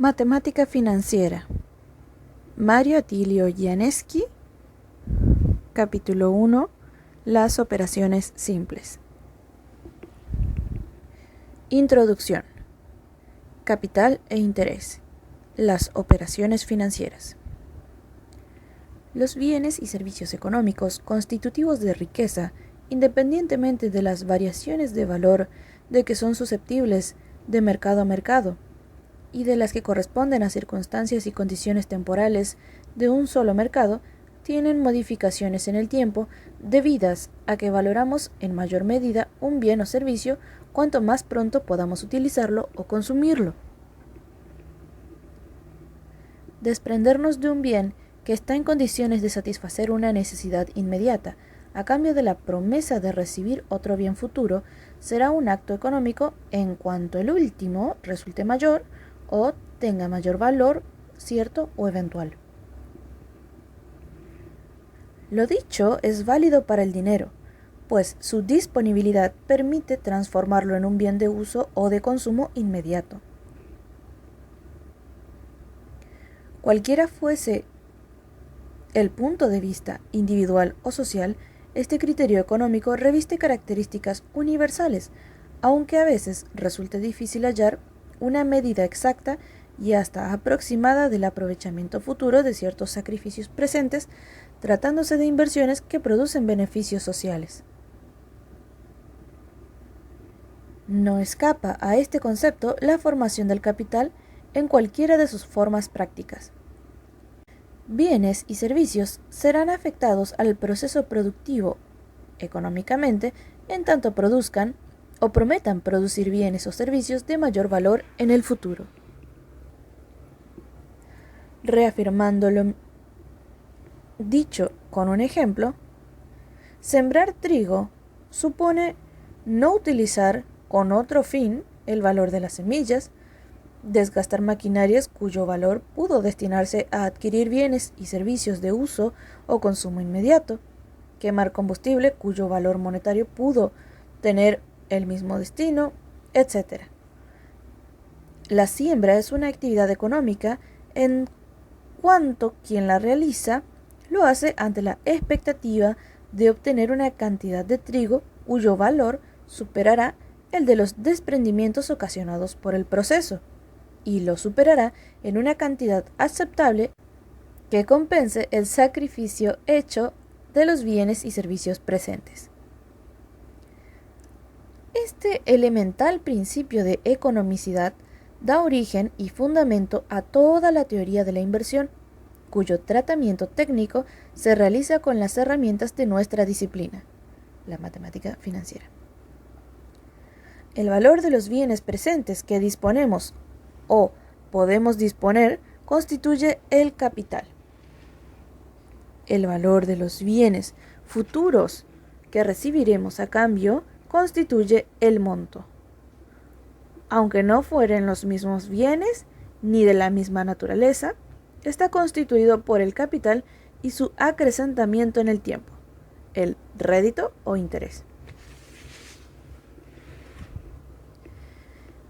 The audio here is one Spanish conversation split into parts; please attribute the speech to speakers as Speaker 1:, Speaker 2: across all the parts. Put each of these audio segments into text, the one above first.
Speaker 1: Matemática financiera. Mario Attilio Janeski. Capítulo 1. Las operaciones simples. Introducción. Capital e interés. Las operaciones financieras. Los bienes y servicios económicos constitutivos de riqueza, independientemente de las variaciones de valor de que son susceptibles de mercado a mercado, y de las que corresponden a circunstancias y condiciones temporales de un solo mercado, tienen modificaciones en el tiempo debidas a que valoramos en mayor medida un bien o servicio cuanto más pronto podamos utilizarlo o consumirlo. Desprendernos de un bien que está en condiciones de satisfacer una necesidad inmediata, a cambio de la promesa de recibir otro bien futuro, será un acto económico en cuanto el último resulte mayor o tenga mayor valor cierto o eventual. Lo dicho es válido para el dinero, pues su disponibilidad permite transformarlo en un bien de uso o de consumo inmediato. Cualquiera fuese el punto de vista individual o social, este criterio económico reviste características universales, aunque a veces resulte difícil hallar una medida exacta y hasta aproximada del aprovechamiento futuro de ciertos sacrificios presentes, tratándose de inversiones que producen beneficios sociales. No escapa a este concepto la formación del capital en cualquiera de sus formas prácticas. Bienes y servicios serán afectados al proceso productivo económicamente en tanto produzcan o prometan producir bienes o servicios de mayor valor en el futuro. Reafirmando lo dicho con un ejemplo, sembrar trigo supone no utilizar con otro fin el valor de las semillas, desgastar maquinarias cuyo valor pudo destinarse a adquirir bienes y servicios de uso o consumo inmediato, quemar combustible cuyo valor monetario pudo tener el mismo destino, etc. La siembra es una actividad económica en cuanto quien la realiza lo hace ante la expectativa de obtener una cantidad de trigo cuyo valor superará el de los desprendimientos ocasionados por el proceso, y lo superará en una cantidad aceptable que compense el sacrificio hecho de los bienes y servicios presentes. Este elemental principio de economicidad da origen y fundamento a toda la teoría de la inversión, cuyo tratamiento técnico se realiza con las herramientas de nuestra disciplina, la matemática financiera. El valor de los bienes presentes que disponemos o podemos disponer constituye el capital. El valor de los bienes futuros que recibiremos a cambio constituye el monto. Aunque no fueren los mismos bienes ni de la misma naturaleza, está constituido por el capital y su acrecentamiento en el tiempo, el rédito o interés.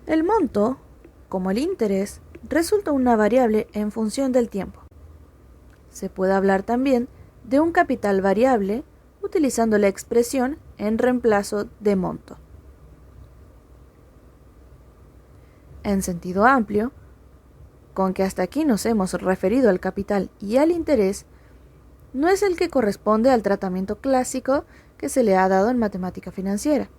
Speaker 1: El monto, como el interés, resulta una variable en función del tiempo. Se puede hablar también de un capital variable utilizando la expresión en reemplazo de monto. En sentido amplio, con que hasta aquí nos hemos referido al capital y al interés, no es el que corresponde al tratamiento clásico que se le ha dado en matemática financiera.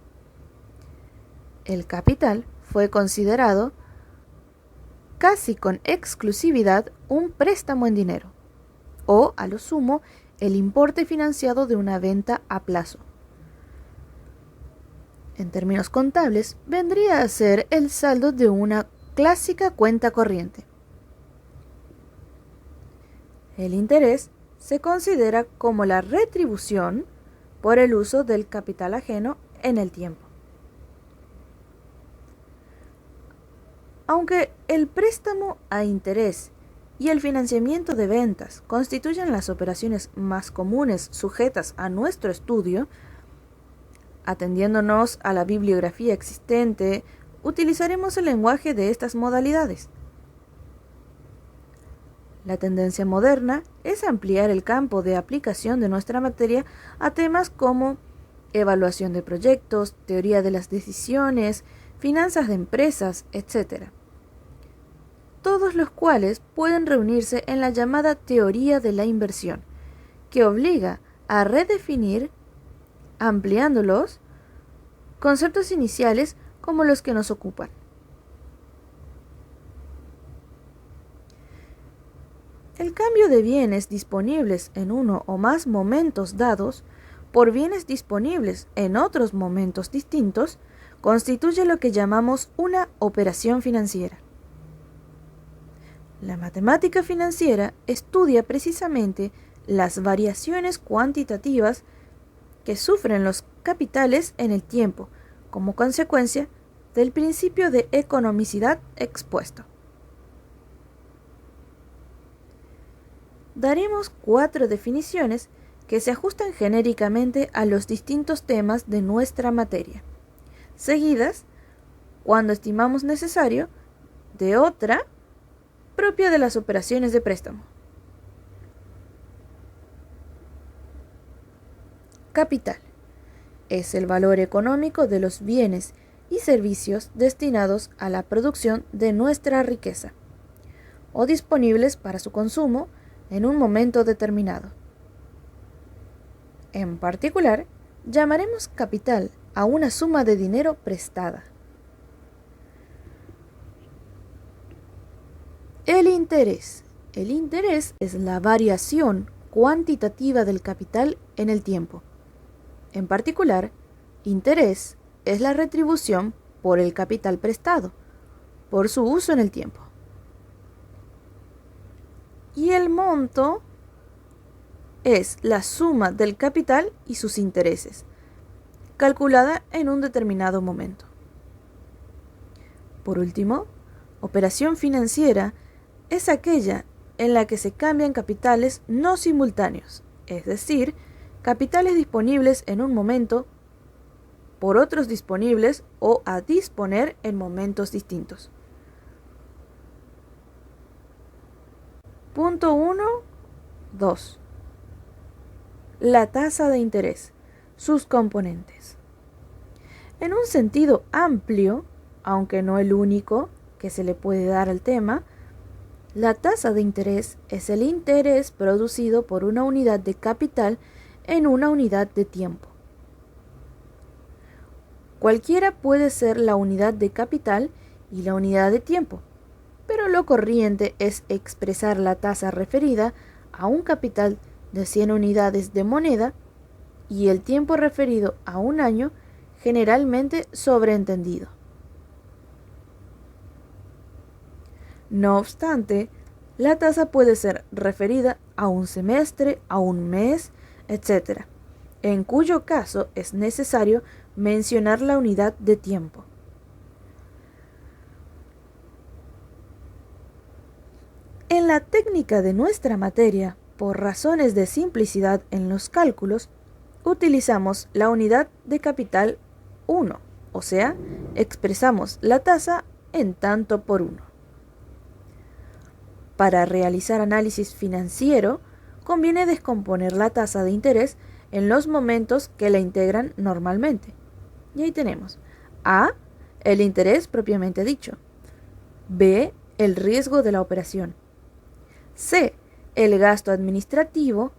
Speaker 1: El capital fue considerado casi con exclusividad un préstamo en dinero, o a lo sumo el importe financiado de una venta a plazo. En términos contables, vendría a ser el saldo de una clásica cuenta corriente. El interés se considera como la retribución por el uso del capital ajeno en el tiempo. Aunque el préstamo a interés y el financiamiento de ventas constituyen las operaciones más comunes sujetas a nuestro estudio, atendiéndonos a la bibliografía existente, utilizaremos el lenguaje de estas modalidades. La tendencia moderna es ampliar el campo de aplicación de nuestra materia a temas como evaluación de proyectos, teoría de las decisiones, finanzas de empresas, etc. Todos los cuales pueden reunirse en la llamada teoría de la inversión, que obliga a redefinir, ampliándolos, conceptos iniciales como los que nos ocupan. El cambio de bienes disponibles en uno o más momentos dados por bienes disponibles en otros momentos distintos constituye lo que llamamos una operación financiera. La matemática financiera estudia precisamente las variaciones cuantitativas que sufren los capitales en el tiempo como consecuencia del principio de economicidad expuesto. Daremos 4 definiciones que se ajustan genéricamente a los distintos temas de nuestra materia, seguidas, cuando estimamos necesario, de otra propia de las operaciones de préstamo. Capital es el valor económico de los bienes y servicios destinados a la producción de nuestra riqueza o disponibles para su consumo en un momento determinado. En particular, llamaremos capital a una suma de dinero prestada. El interés. El interés es la variación cuantitativa del capital en el tiempo. En particular, interés es la retribución por el capital prestado, por su uso en el tiempo. Y el monto es la suma del capital y sus intereses, calculada en un determinado momento. Por último, operación financiera es aquella en la que se cambian capitales no simultáneos, es decir, capitales disponibles en un momento por otros disponibles o a disponer en momentos distintos. Punto 1.2. La tasa de interés, sus componentes. En un sentido amplio, aunque no el único que se le puede dar al tema, la tasa de interés es el interés producido por una unidad de capital en una unidad de tiempo. Cualquiera puede ser la unidad de capital y la unidad de tiempo, pero lo corriente es expresar la tasa referida a un capital de 100 unidades de moneda y el tiempo referido a un año, generalmente sobreentendido. No obstante, la tasa puede ser referida a un semestre, a un mes, etc., en cuyo caso es necesario mencionar la unidad de tiempo. En la técnica de nuestra materia, por razones de simplicidad en los cálculos, utilizamos la unidad de capital 1, o sea, expresamos la tasa en tanto por 1. Para realizar análisis financiero, conviene descomponer la tasa de interés en los momentos que la integran normalmente. Y ahí tenemos A, el interés propiamente dicho; B, el riesgo de la operación; C, el gasto administrativo;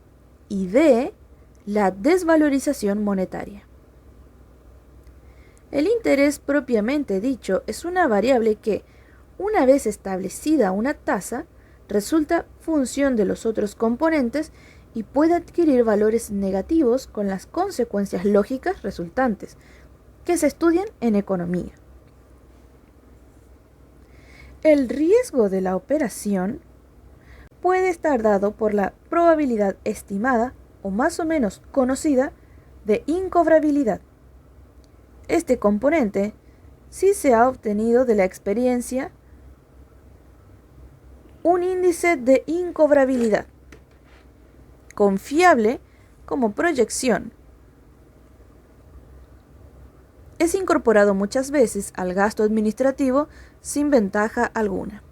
Speaker 1: y D, la desvalorización monetaria. El interés propiamente dicho es una variable que, una vez establecida una tasa, resulta función de los otros componentes y puede adquirir valores negativos con las consecuencias lógicas resultantes, que se estudian en economía. El riesgo de la operación puede estar dado por la probabilidad estimada o más o menos conocida de incobrabilidad. Este componente sí se ha obtenido de la experiencia un índice de incobrabilidad, confiable como proyección. Es incorporado muchas veces al gasto administrativo sin ventaja alguna.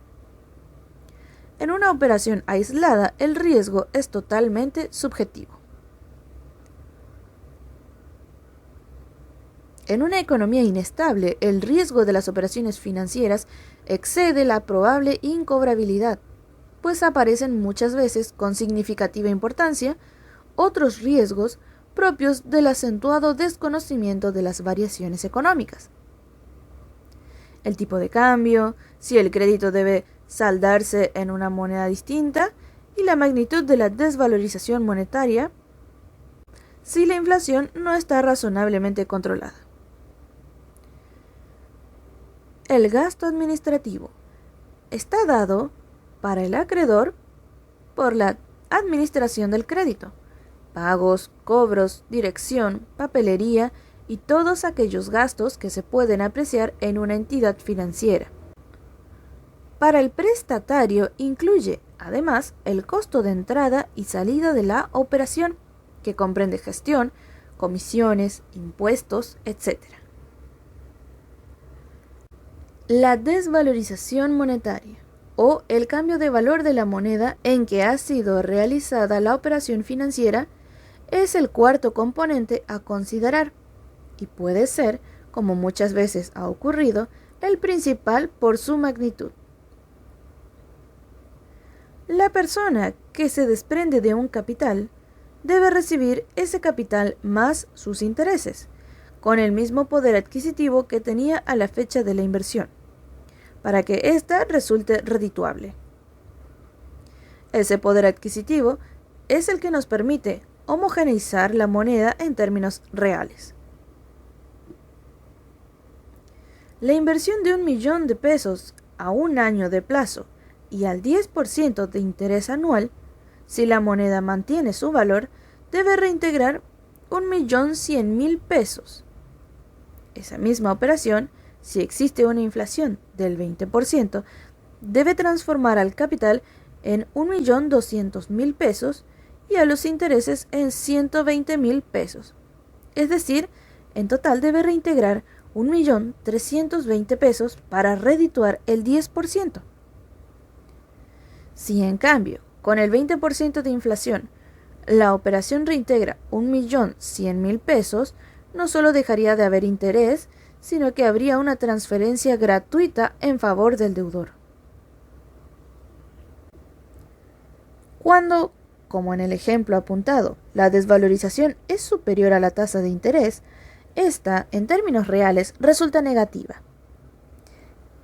Speaker 1: En una operación aislada, el riesgo es totalmente subjetivo. En una economía inestable, el riesgo de las operaciones financieras excede la probable incobrabilidad, pues aparecen muchas veces con significativa importancia otros riesgos propios del acentuado desconocimiento de las variaciones económicas. El tipo de cambio, si el crédito debe saldarse en una moneda distinta y la magnitud de la desvalorización monetaria, si la inflación no está razonablemente controlada. El gasto administrativo está dado para el acreedor por la administración del crédito, pagos, cobros, dirección, papelería y todos aquellos gastos que se pueden apreciar en una entidad financiera. Para el prestatario incluye, además, el costo de entrada y salida de la operación, que comprende gestión, comisiones, impuestos, etc. La desvalorización monetaria, o el cambio de valor de la moneda en que ha sido realizada la operación financiera, es el cuarto componente a considerar y puede ser, como muchas veces ha ocurrido, el principal por su magnitud. La persona que se desprende de un capital debe recibir ese capital más sus intereses, con el mismo poder adquisitivo que tenía a la fecha de la inversión, para que ésta resulte redituable. Ese poder adquisitivo es el que nos permite homogeneizar la moneda en términos reales. La inversión de 1.000.000 de pesos a un año de plazo y al 10% de interés anual, si la moneda mantiene su valor, debe reintegrar 1.100.000 pesos. Esa misma operación, si existe una inflación del 20%, debe transformar al capital en 1.200.000 pesos y a los intereses en 120.000 pesos. Es decir, en total debe reintegrar 1.320.000 pesos para redituar el 10%. Si en cambio, con el 20% de inflación, la operación reintegra 1.100.000 pesos, no solo dejaría de haber interés, sino que habría una transferencia gratuita en favor del deudor. Cuando, como en el ejemplo apuntado, la desvalorización es superior a la tasa de interés, esta, en términos reales, resulta negativa.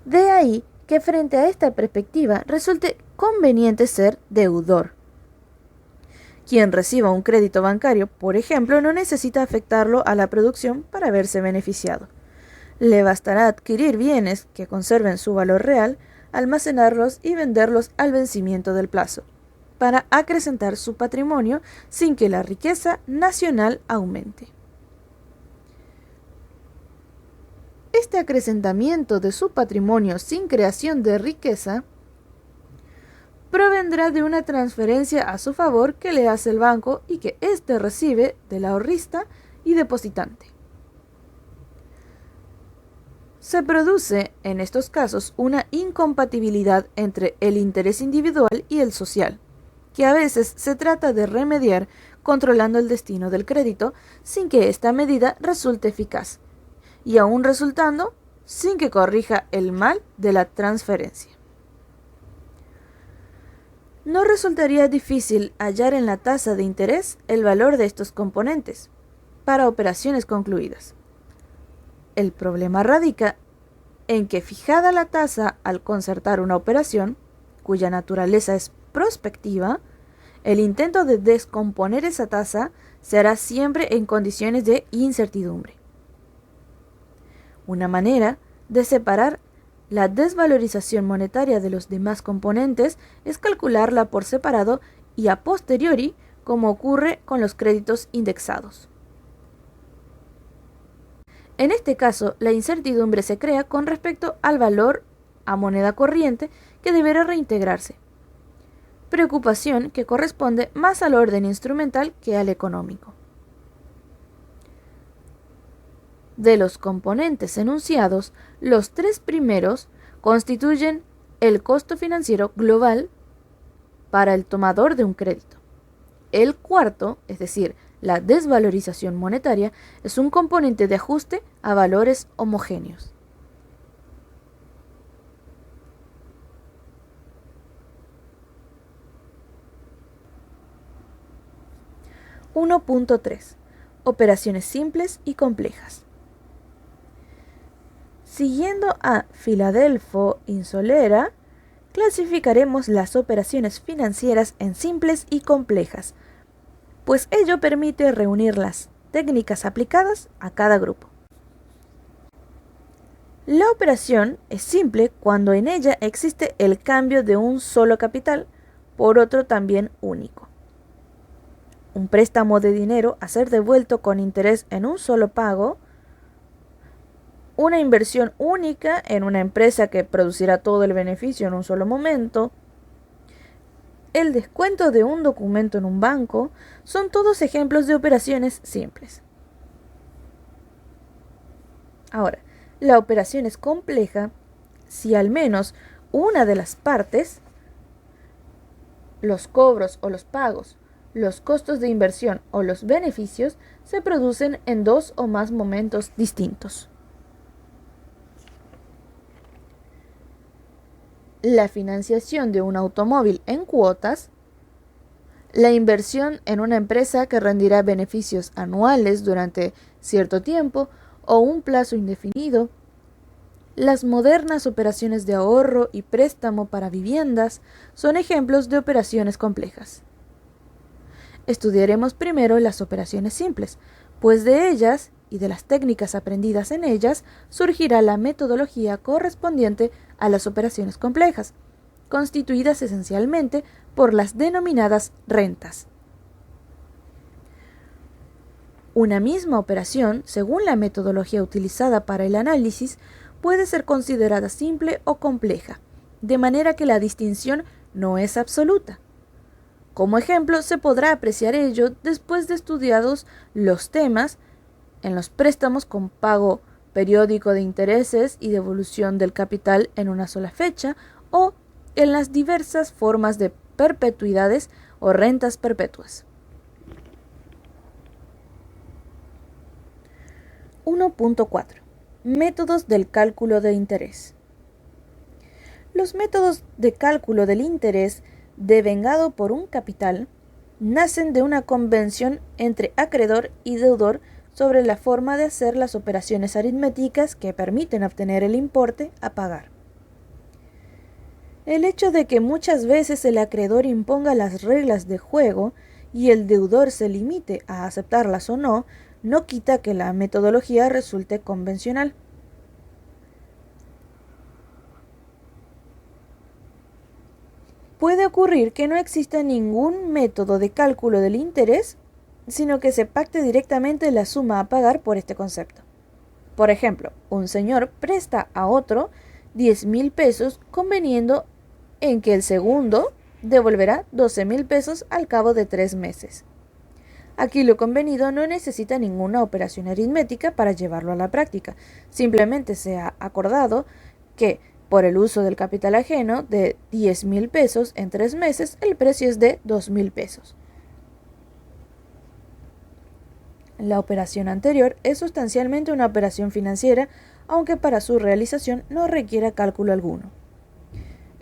Speaker 1: De ahí que frente a esta perspectiva resulte conveniente ser deudor. Quien reciba un crédito bancario, por ejemplo, no necesita afectarlo a la producción para verse beneficiado. Le bastará adquirir bienes que conserven su valor real, almacenarlos y venderlos al vencimiento del plazo, para acrecentar su patrimonio sin que la riqueza nacional aumente. Este acrecentamiento de su patrimonio sin creación de riqueza provendrá de una transferencia a su favor que le hace el banco y que éste recibe del ahorrista y depositante. Se produce, en estos casos, una incompatibilidad entre el interés individual y el social, que a veces se trata de remediar controlando el destino del crédito sin que esta medida resulte eficaz, y aún resultando sin que corrija el mal de la transferencia. No resultaría difícil hallar en la tasa de interés el valor de estos componentes para operaciones concluidas. El problema radica en que, fijada la tasa al concertar una operación, cuya naturaleza es prospectiva, el intento de descomponer esa tasa se hará siempre en condiciones de incertidumbre. Una manera de separar la desvalorización monetaria de los demás componentes es calcularla por separado y a posteriori, como ocurre con los créditos indexados. En este caso, la incertidumbre se crea con respecto al valor a moneda corriente que deberá reintegrarse, preocupación que corresponde más al orden instrumental que al económico. De los componentes enunciados, los tres primeros constituyen el costo financiero global para el tomador de un crédito. El cuarto, es decir, la desvalorización monetaria, es un componente de ajuste a valores homogéneos. (1.3) Operaciones simples y complejas. Siguiendo a Filadelfo Insolera, clasificaremos las operaciones financieras en simples y complejas, pues ello permite reunir las técnicas aplicadas a cada grupo. La operación es simple cuando en ella existe el cambio de un solo capital por otro también único. Un préstamo de dinero a ser devuelto con interés en un solo pago, una inversión única en una empresa que producirá todo el beneficio en un solo momento, el descuento de un documento en un banco, son todos ejemplos de operaciones simples. Ahora, la operación es compleja si al menos una de las partes, los cobros o los pagos, los costos de inversión o los beneficios, se producen en dos o más momentos distintos. La financiación de un automóvil en cuotas, la inversión en una empresa que rendirá beneficios anuales durante cierto tiempo o un plazo indefinido, las modernas operaciones de ahorro y préstamo para viviendas son ejemplos de operaciones complejas. Estudiaremos primero las operaciones simples, pues de ellas y de las técnicas aprendidas en ellas surgirá la metodología correspondiente a las operaciones complejas, constituidas esencialmente por las denominadas rentas. Una misma operación, según la metodología utilizada para el análisis, puede ser considerada simple o compleja, de manera que la distinción no es absoluta. Como ejemplo, se podrá apreciar ello después de estudiados los temas en los préstamos con pago periódico de intereses y devolución del capital en una sola fecha, o en las diversas formas de perpetuidades o rentas perpetuas. 1.4. Métodos del cálculo de interés. Los métodos de cálculo del interés devengado por un capital nacen de una convención entre acreedor y deudor sobre la forma de hacer las operaciones aritméticas que permiten obtener el importe a pagar. El hecho de que muchas veces el acreedor imponga las reglas de juego y el deudor se limite a aceptarlas o no, no quita que la metodología resulte convencional. Puede ocurrir que no exista ningún método de cálculo del interés, sino que se pacte directamente la suma a pagar por este concepto. Por ejemplo, un señor presta a otro 10,000 pesos conveniendo en que el segundo devolverá 12,000 pesos al cabo de 3 meses. Aquí lo convenido no necesita ninguna operación aritmética para llevarlo a la práctica. Simplemente se ha acordado que por el uso del capital ajeno de 10,000 pesos en 3 meses, el precio es de 2,000 pesos. La operación anterior es sustancialmente una operación financiera, aunque para su realización no requiera cálculo alguno.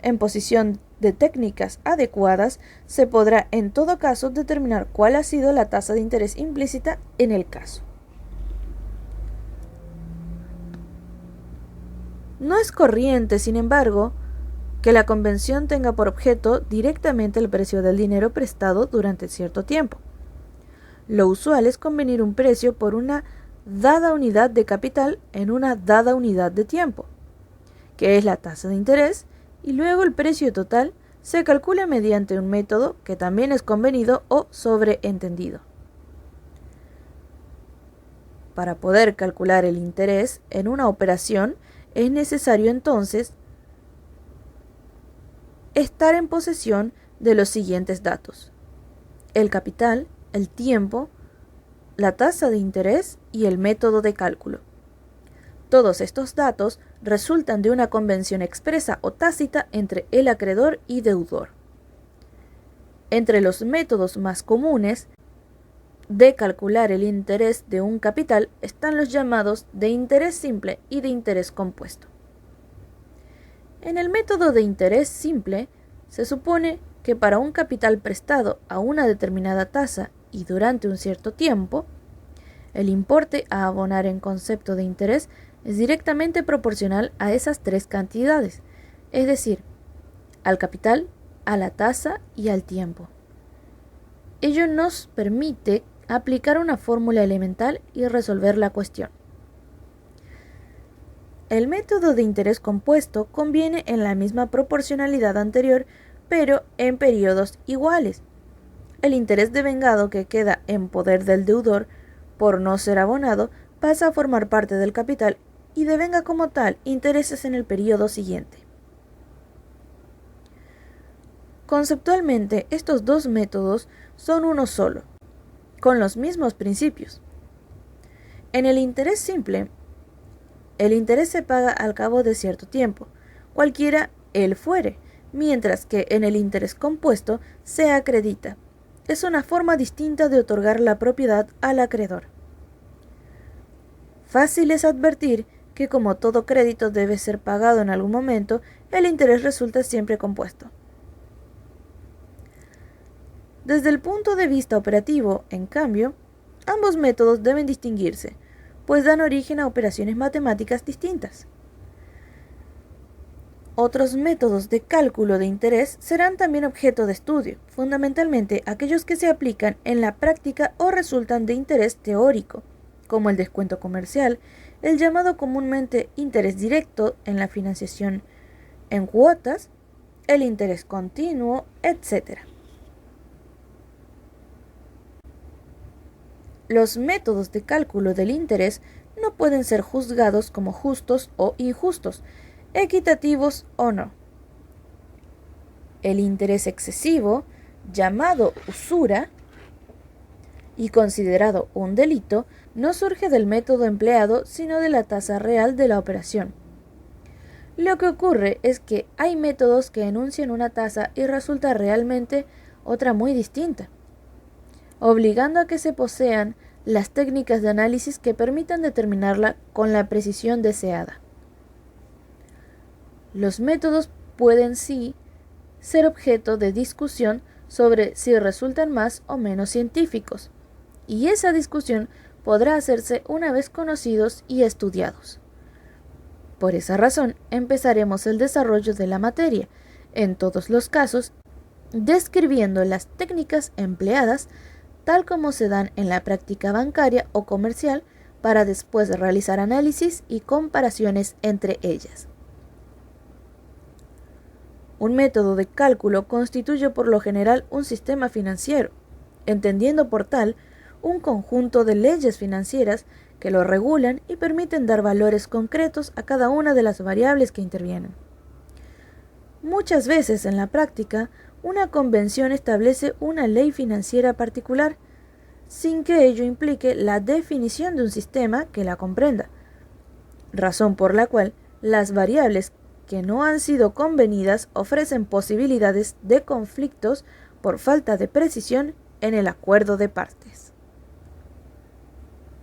Speaker 1: En posición de técnicas adecuadas, se podrá en todo caso determinar cuál ha sido la tasa de interés implícita en el caso. No es corriente, sin embargo, que la convención tenga por objeto directamente el precio del dinero prestado durante cierto tiempo. Lo usual es convenir un precio por una dada unidad de capital en una dada unidad de tiempo, que es la tasa de interés, y luego el precio total se calcula mediante un método que también es convenido o sobreentendido. Para poder calcular el interés en una operación, es necesario entonces estar en posesión de los siguientes datos: el capital, el tiempo, la tasa de interés y el método de cálculo. Todos estos datos resultan de una convención expresa o tácita entre el acreedor y deudor. Entre los métodos más comunes de calcular el interés de un capital están los llamados de interés simple y de interés compuesto. En el método de interés simple, se supone que para un capital prestado a una determinada tasa y durante un cierto tiempo, el importe a abonar en concepto de interés es directamente proporcional a esas tres cantidades, es decir, al capital, a la tasa y al tiempo. Ello nos permite aplicar una fórmula elemental y resolver la cuestión. El método de interés compuesto conviene en la misma proporcionalidad anterior, pero en periodos iguales. El interés devengado que queda en poder del deudor por no ser abonado pasa a formar parte del capital y devenga como tal intereses en el periodo siguiente. Conceptualmente, estos dos métodos son uno solo, con los mismos principios. En el interés simple, el interés se paga al cabo de cierto tiempo, cualquiera él fuere, mientras que en el interés compuesto se acredita. Es una forma distinta de otorgar la propiedad al acreedor. Fácil es advertir que como todo crédito debe ser pagado en algún momento, el interés resulta siempre compuesto. Desde el punto de vista operativo, en cambio, ambos métodos deben distinguirse, pues dan origen a operaciones matemáticas distintas. Otros métodos de cálculo de interés serán también objeto de estudio, fundamentalmente aquellos que se aplican en la práctica o resultan de interés teórico, como el descuento comercial, el llamado comúnmente interés directo en la financiación en cuotas, el interés continuo, etc. Los métodos de cálculo del interés no pueden ser juzgados como justos o injustos, equitativos o no. El interés excesivo, llamado usura y considerado un delito, no surge del método empleado, sino de la tasa real de la operación. Lo que ocurre es que hay métodos que enuncian una tasa y resulta realmente otra muy distinta, obligando a que se posean las técnicas de análisis que permitan determinarla con la precisión deseada. Los métodos pueden sí ser objeto de discusión sobre si resultan más o menos científicos, y esa discusión podrá hacerse una vez conocidos y estudiados. Por esa razón, empezaremos el desarrollo de la materia, en todos los casos, describiendo las técnicas empleadas tal como se dan en la práctica bancaria o comercial, para después realizar análisis y comparaciones entre ellas. Un método de cálculo constituye por lo general un sistema financiero, entendiendo por tal un conjunto de leyes financieras que lo regulan y permiten dar valores concretos a cada una de las variables que intervienen. Muchas veces en la práctica, una convención establece una ley financiera particular, sin que ello implique la definición de un sistema que la comprenda, razón por la cual las variables que no han sido convenidas ofrecen posibilidades de conflictos por falta de precisión en el acuerdo de partes.